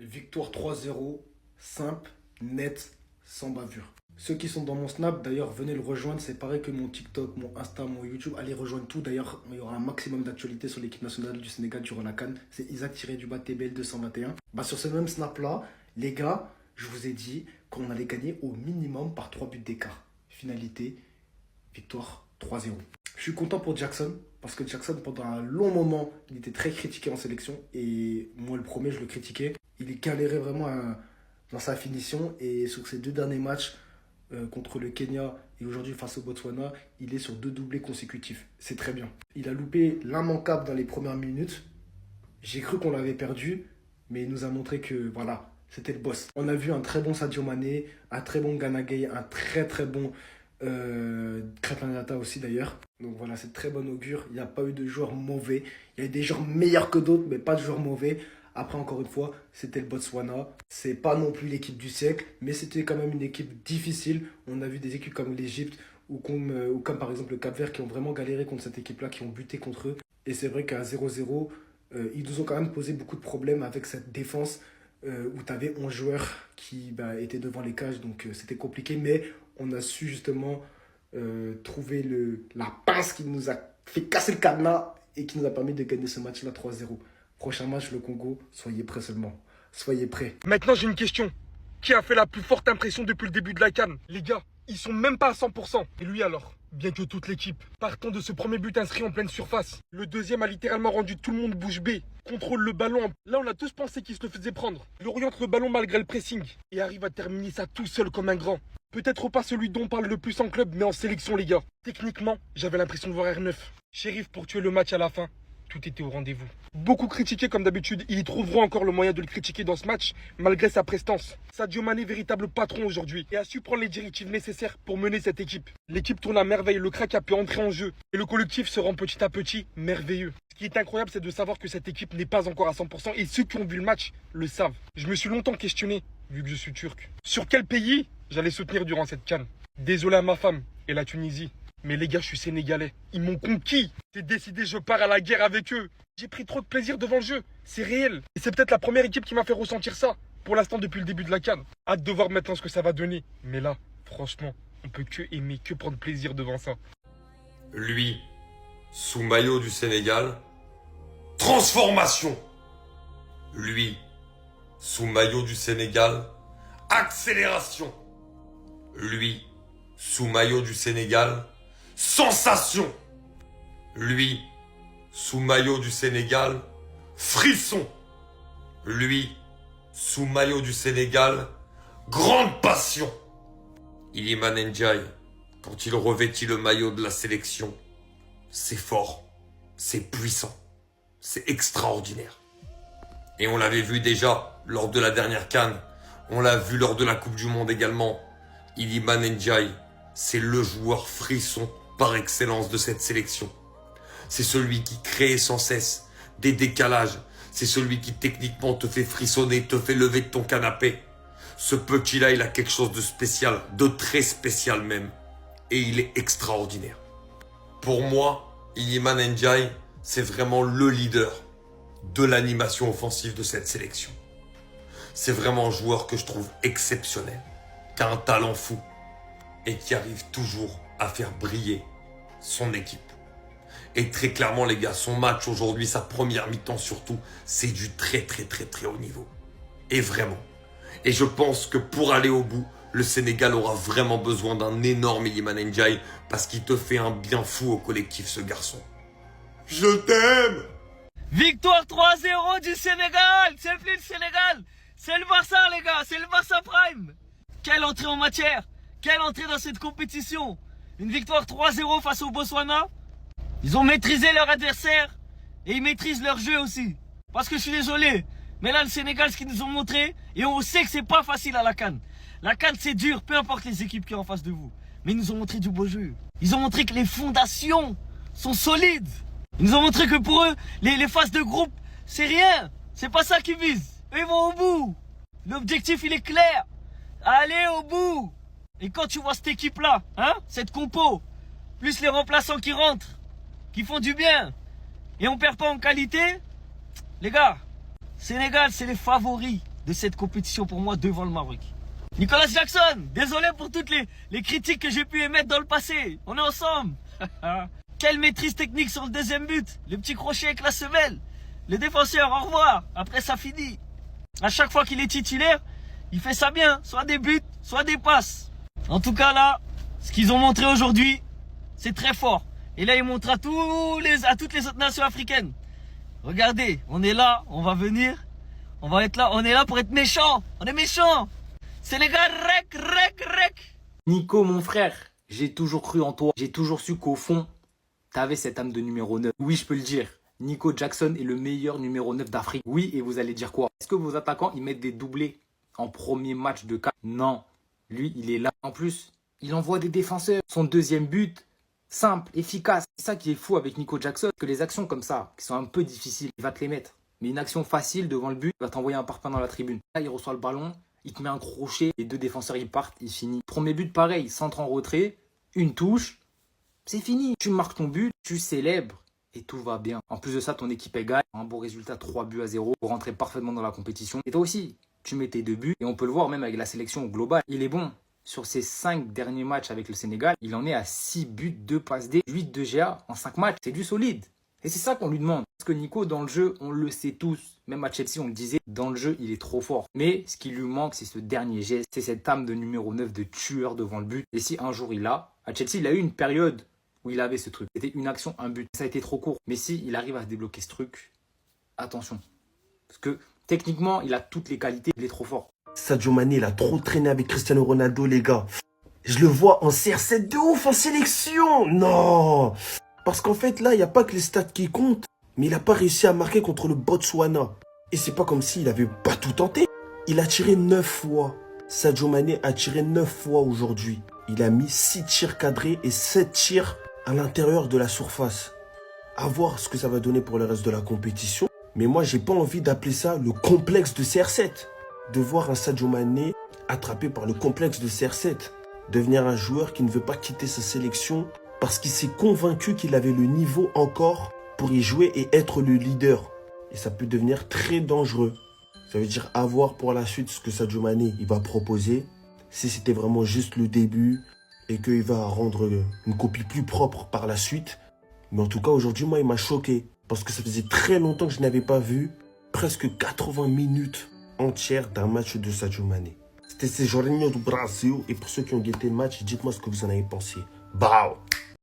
Victoire 3-0, simple, net, sans bavure. Ceux qui sont dans mon Snap, d'ailleurs, venez le rejoindre. C'est pareil que mon TikTok, mon Insta, mon YouTube. Allez rejoindre tout. D'ailleurs, il y aura un maximum d'actualités sur l'équipe nationale du Sénégal durant la CAN. C'est Isaac-TBL 221. Sur ce même Snap-là, les gars, je vous ai dit qu'on allait gagner au minimum par 3 buts d'écart. Finalité, victoire 3-0. Je suis content pour Jackson, parce que Jackson, pendant un long moment, il était très critiqué en sélection. Et moi, le premier, je le critiquais. Il galérait vraiment dans sa finition. Et sur ces 2 derniers matchs, contre le Kenya et aujourd'hui face au Botswana, il est sur 2 doublés consécutifs. C'est très bien. Il a loupé l'immanquable dans les premières minutes. J'ai cru qu'on l'avait perdu, mais il nous a montré que voilà, c'était le boss. On a vu un très bon Sadio Mané, un très bon Gana Gueye, un très très bon Krépin Diatta aussi d'ailleurs. Donc voilà, c'est de très bon augure. Il n'y a pas eu de joueurs mauvais. Il y a eu des joueurs meilleurs que d'autres, mais pas de joueurs mauvais. Après, encore une fois, c'était le Botswana. C'est pas non plus l'équipe du siècle, mais c'était quand même une équipe difficile. On a vu des équipes comme l'Égypte ou comme par exemple le Cap-Vert qui ont vraiment galéré contre cette équipe-là, qui ont buté contre eux. Et c'est vrai qu'à 0-0, ils nous ont quand même posé beaucoup de problèmes avec cette défense où tu avais 11 joueurs qui étaient devant les cages. Donc c'était compliqué, mais on a su justement trouver la pince qui nous a fait casser le cadenas et qui nous a permis de gagner ce match-là 3-0. Prochain match, le Congo, soyez prêts seulement. Soyez prêts. Maintenant, j'ai une question. Qui a fait la plus forte impression depuis le début de la CAN? Les gars, ils sont même pas à 100%. Et lui alors? Bien que toute l'équipe. Partant de ce premier but inscrit en pleine surface. Le deuxième a littéralement rendu tout le monde bouche bée. Contrôle le ballon. Là, on a tous pensé qu'il se le faisait prendre. Il oriente le ballon malgré le pressing. Et arrive à terminer ça tout seul comme un grand. Peut-être pas celui dont on parle le plus en club, mais en sélection, les gars. Techniquement, j'avais l'impression de voir R9. Shérif pour tuer le match à la fin. Tout était au rendez-vous. Beaucoup critiqué comme d'habitude, ils trouveront encore le moyen de le critiquer dans ce match, malgré sa prestance. Sadio Mané, véritable patron aujourd'hui, et a su prendre les directives nécessaires pour mener cette équipe. L'équipe tourne à merveille, le crack a pu entrer en jeu, et le collectif se rend petit à petit merveilleux. Ce qui est incroyable, c'est de savoir que cette équipe n'est pas encore à 100%, et ceux qui ont vu le match le savent. Je me suis longtemps questionné, vu que je suis turc, sur quel pays j'allais soutenir durant cette CAN. Désolé à ma femme et la Tunisie. Mais les gars, je suis sénégalais. Ils m'ont conquis. J'ai décidé, je pars à la guerre avec eux. J'ai pris trop de plaisir devant le jeu. C'est réel. Et c'est peut-être la première équipe qui m'a fait ressentir ça. Pour l'instant, depuis le début de la CAN. Hâte de voir maintenant ce que ça va donner. Mais là, franchement, on peut que aimer, que prendre plaisir devant ça. Lui, sous maillot du Sénégal, transformation. Lui, sous maillot du Sénégal, accélération. Lui, sous maillot du Sénégal, sensation. Lui, sous maillot du Sénégal, frisson. Lui, sous maillot du Sénégal, grande passion. Iliman Ndiaye, quand il revêtit le maillot de la sélection, c'est fort, c'est puissant, c'est extraordinaire. Et on l'avait vu déjà lors de la dernière CAN, on l'a vu lors de la Coupe du Monde également. Iliman Ndiaye, c'est le joueur frisson par excellence de cette sélection. C'est celui qui crée sans cesse des décalages. C'est celui qui techniquement te fait frissonner, te fait lever de ton canapé. Ce petit-là, il a quelque chose de spécial, de très spécial même. Et il est extraordinaire. Pour moi, Iliman Ndiaye, c'est vraiment le leader de l'animation offensive de cette sélection. C'est vraiment un joueur que je trouve exceptionnel, qui a un talent fou et qui arrive toujours à faire briller son équipe. Et très clairement les gars, son match aujourd'hui, sa première mi-temps surtout, c'est du très haut niveau. Et vraiment. Et je pense que pour aller au bout, le Sénégal aura vraiment besoin d'un énorme Iliman Ndiaye parce qu'il te fait un bien fou au collectif ce garçon. Je t'aime! Victoire 3-0 du Sénégal. C'est plus le Sénégal, c'est le Barça les gars, c'est le Barça Prime. Quelle entrée en matière, quelle entrée dans cette compétition. Une victoire 3-0 face au Botswana. Ils ont maîtrisé leur adversaire et ils maîtrisent leur jeu aussi. Parce que je suis désolé, mais là le Sénégal, ce qu'ils nous ont montré, et on sait que c'est pas facile à la CAN. La CAN c'est dur, peu importe les équipes qui sont en face de vous. Mais ils nous ont montré du beau jeu. Ils ont montré que les fondations sont solides. Ils nous ont montré que pour eux, les phases de groupe, c'est rien. C'est pas ça qu'ils visent. Eux, ils vont au bout. L'objectif, il est clair. Allez au bout. Et quand tu vois cette équipe-là, cette compo, plus les remplaçants qui rentrent, qui font du bien, et on perd pas en qualité, les gars, Sénégal, c'est les favoris. de cette compétition pour moi devant le Maroc. Nicolas Jackson, désolé pour toutes les critiques que j'ai pu émettre dans le passé. On est ensemble. Quelle maîtrise technique sur le deuxième but. Le petit crochet avec la semelle. Le défenseur, au revoir. Après, ça finit. À chaque fois qu'il est titulaire, il fait ça bien. Soit des buts, soit des passes. En tout cas, là, ce qu'ils ont montré aujourd'hui, c'est très fort. Et là, ils montrent à toutes les autres nations africaines. Regardez, on est là, on va venir. On va être là, on est là pour être méchants. On est méchants. Sénégal, rec. Nico, mon frère, j'ai toujours cru en toi. J'ai toujours su qu'au fond, t'avais cette âme de numéro 9. Oui, je peux le dire. Nico Jackson est le meilleur numéro 9 d'Afrique. Oui, et vous allez dire quoi? Est-ce que vos attaquants, ils mettent des doublés en premier match de CAN? Non. Lui, il est là. En plus, il envoie des défenseurs. Son deuxième but, simple, efficace. C'est ça qui est fou avec Nico Jackson. Que les actions comme ça, qui sont un peu difficiles, il va te les mettre. Mais une action facile devant le but, il va t'envoyer un parpaing dans la tribune. Là, il reçoit le ballon, il te met un crochet, les deux défenseurs, ils partent, il finit. Premier but, pareil, centre en retrait, une touche, c'est fini. Tu marques ton but, tu célèbres et tout va bien. En plus de ça, ton équipe est gagne. Un beau résultat, 3-0 pour rentrer parfaitement dans la compétition. Et toi aussi, tu mets tes 2 buts et on peut le voir même avec la sélection globale. Il est bon. Sur ses 5 derniers matchs avec le Sénégal, il en est à 6 buts, 2 passes D, 8 de GA en 5 matchs. C'est du solide. Et c'est ça qu'on lui demande. Parce que Nico, dans le jeu, on le sait tous. Même à Chelsea, on le disait, dans le jeu, il est trop fort. Mais ce qui lui manque, c'est ce dernier geste. C'est cette âme de numéro 9, de tueur devant le but. Et si un jour il l'a, à Chelsea, il a eu une période où il avait ce truc. C'était une action, un but. Ça a été trop court. Mais si il arrive à débloquer ce truc, attention. Parce que techniquement, il a toutes les qualités. Il est trop fort. Sadio Mané, il a trop traîné avec Cristiano Ronaldo, les gars. Je le vois en CR7 de ouf, en sélection. Non. Parce qu'en fait, là, il n'y a pas que les stats qui comptent. Mais il n'a pas réussi à marquer contre le Botswana. Et c'est pas comme s'il avait pas tout tenté. Il a tiré 9 fois. Sadio Mané a tiré 9 fois aujourd'hui. Il a mis 6 tirs cadrés et 7 tirs à l'intérieur de la surface. À voir ce que ça va donner pour le reste de la compétition. Mais moi, j'ai pas envie d'appeler ça le complexe de CR7. De voir un Sadio Mané attrapé par le complexe de CR7. Devenir un joueur qui ne veut pas quitter sa sélection parce qu'il s'est convaincu qu'il avait le niveau encore pour y jouer et être le leader. Et ça peut devenir très dangereux. Ça veut dire à voir pour la suite ce que Sadio Mané il va proposer. Si c'était vraiment juste le début et qu'il va rendre une copie plus propre par la suite. Mais en tout cas, aujourd'hui, moi, il m'a choqué. Parce que ça faisait très longtemps que je n'avais pas vu presque 80 minutes entières d'un match de Sadio Mané. C'était ces Jorginho do Brasil. Et pour ceux qui ont guetté le match, dites-moi ce que vous en avez pensé. Bao!